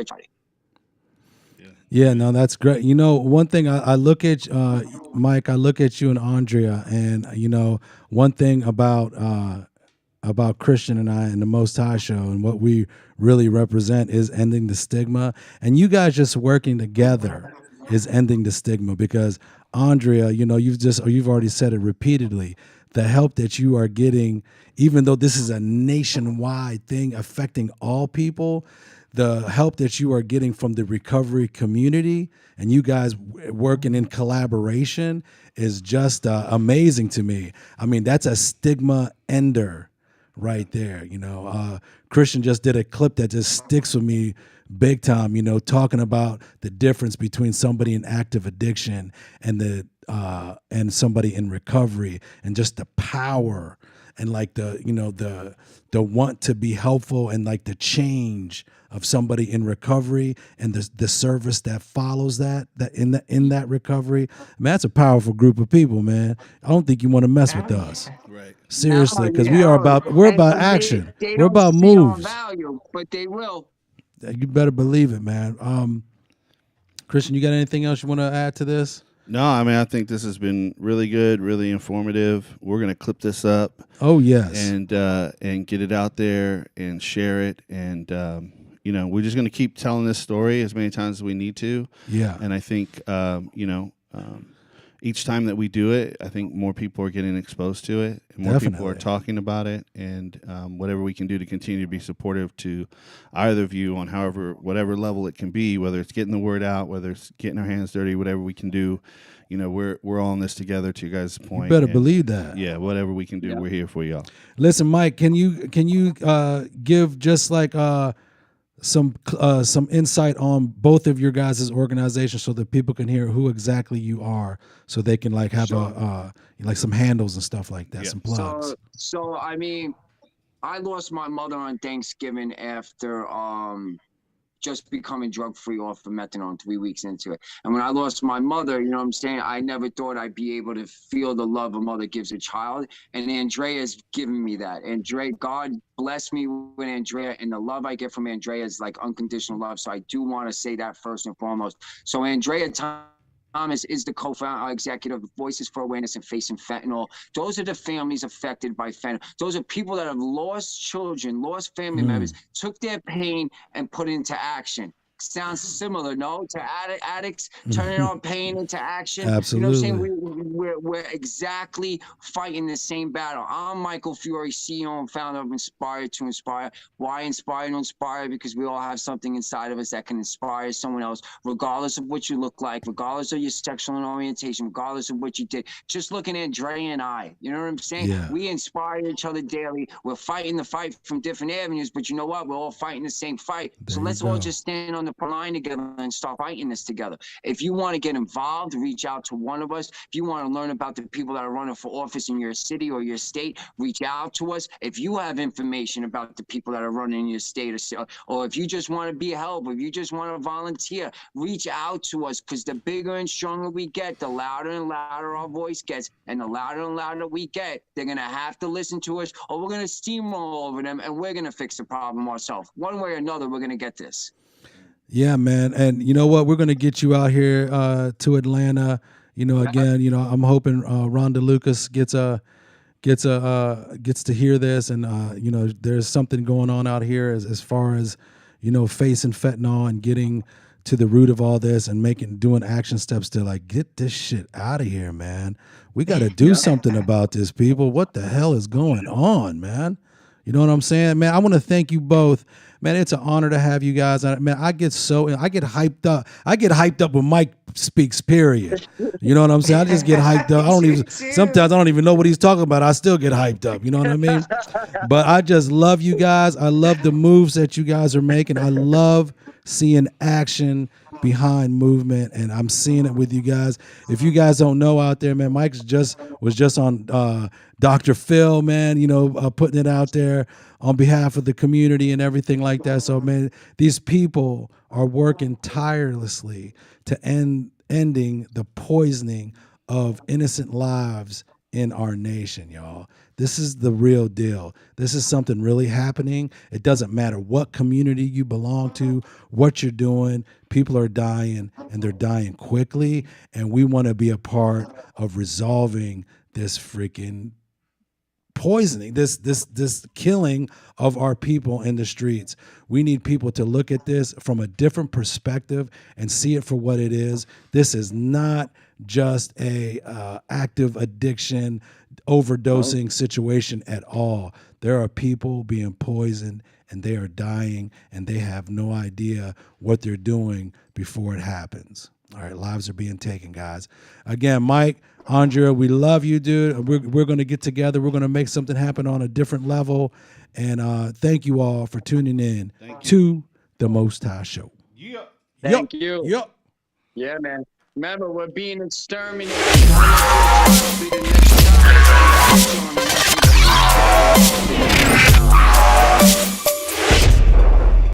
trying. Yeah, no, that's great. You know, one thing I look at, Mike, I look at you and Andrea, and you know, one thing about Christian and I and the Most High Show and what we really represent is ending the stigma. And you guys just working together is ending the stigma, because Andrea, you know, you've already said it repeatedly. The help that you are getting, even though this is a nationwide thing affecting all people, the help that you are getting from the recovery community and you guys working in collaboration is just amazing to me. I mean, that's a stigma ender right there. You know, Christian just did a clip that just sticks with me big time, you know, talking about the difference between somebody in active addiction and somebody in recovery, and just the power and like the, you know, the want to be helpful, and like the change of somebody in recovery, and the service that follows that in that recovery. Man, that's a powerful group of people, man. I don't think you want to mess with us. Right. Seriously, because we're about action. They We're don't about see our moves. value, but they will. You better believe it, man. Christian, you got anything else you want to add to this? No, I mean, I think this has been really good, really informative. We're going to clip this up. Oh, yes. And get it out there and share it. And, you know, we're just going to keep telling this story as many times as we need to. Yeah. And I think, each time that we do it, I think more people are getting exposed to it, and more people are talking about it, and whatever we can do to continue to be supportive to either of you on whatever level it can be, whether it's getting the word out, whether it's getting our hands dirty, whatever we can do. You know, we're all in this together, to you guys' point. You better believe that. Yeah, whatever we can do, we're here for y'all. Listen, Mike, can you give just like some insight on both of your guys' organizations so that people can hear who exactly you are, so they can like have like some handles and stuff like that, some plugs. So I mean, I lost my mother on Thanksgiving after just becoming drug-free off of methadone 3 weeks into it. And when I lost my mother, you know what I'm saying, I never thought I'd be able to feel the love a mother gives a child. And Andrea's given me that. God bless me with Andrea, and the love I get from Andrea is like unconditional love. So I do want to say that first and foremost. So Andrea Thomas is the co-founder, executive of Voices for Awareness and Facing Fentanyl. Those are the families affected by fentanyl. Those are people that have lost children, lost family members, took their pain and put it into action. Sounds similar, no, to addicts turning our pain into action. Absolutely. You know what I'm saying? We're exactly fighting the same battle. I'm Michael Fiore, CEO and founder of Inspired to Inspire. Why Inspire to Inspire? Because we all have something inside of us that can inspire someone else, regardless of what you look like, regardless of your sexual orientation, regardless of what you did. Just looking at Andrea and I, you know what I'm saying? Yeah. We inspire each other daily. We're fighting the fight from different avenues, but you know what? We're all fighting the same fight. So let's all just stand on the line together and start fighting this together. If you want to get involved, reach out to one of us. If you want to learn about the people that are running for office in your city or your state, reach out to us. If you have information about the people that are running in your state, or if you just want to be a help, if you just want to volunteer, reach out to us, because the bigger and stronger we get, the louder and louder our voice gets, and the louder and louder we get, they're going to have to listen to us, or we're going to steamroll over them, and we're going to fix the problem ourselves. One way or another, we're going to get this. Yeah, man. And you know what? We're going to get you out here to Atlanta. You know, again, you know, I'm hoping Rhonda Lucas gets to hear this. And, you know, there's something going on out here as far as, you know, facing fentanyl and getting to the root of all this and doing action steps to like, get this shit out of here, man. We got to do something about this, people. What the hell is going on, man? You know what I'm saying? Man, I want to thank you both. Man, it's an honor to have you guys. Man, I get hyped up. I get hyped up when Mike speaks, period. You know what I'm saying? I just get hyped up. Sometimes I don't even know what he's talking about. I still get hyped up. You know what I mean? But I just love you guys. I love the moves that you guys are making. I love seeing action behind movement, and I'm seeing it with you guys. If you guys don't know out there, man, Mike was just on Dr. Phil, man, putting it out there on behalf of the community and everything like that. So, man, these people are working tirelessly to ending the poisoning of innocent lives in our nation, y'all. This is the real deal. This is something really happening. It doesn't matter what community you belong to, what you're doing. People are dying, and they're dying quickly, and we want to be a part of resolving this freaking poisoning, this killing of our people in the streets. We need people to look at this from a different perspective and see it for what it is. This is not just a active addiction, overdosing situation at all. There are people being poisoned, and they are dying, and they have no idea what they're doing before it happens. All right, lives are being taken, guys. Again, Mike, Andrea, we love you, dude. We're going to get together. We're going to make something happen on a different level. And thank you all for tuning in to the Most High Show. Yeah. Thank you. Yep. Yeah, man. Remember, we're being exterminated. Be the next time.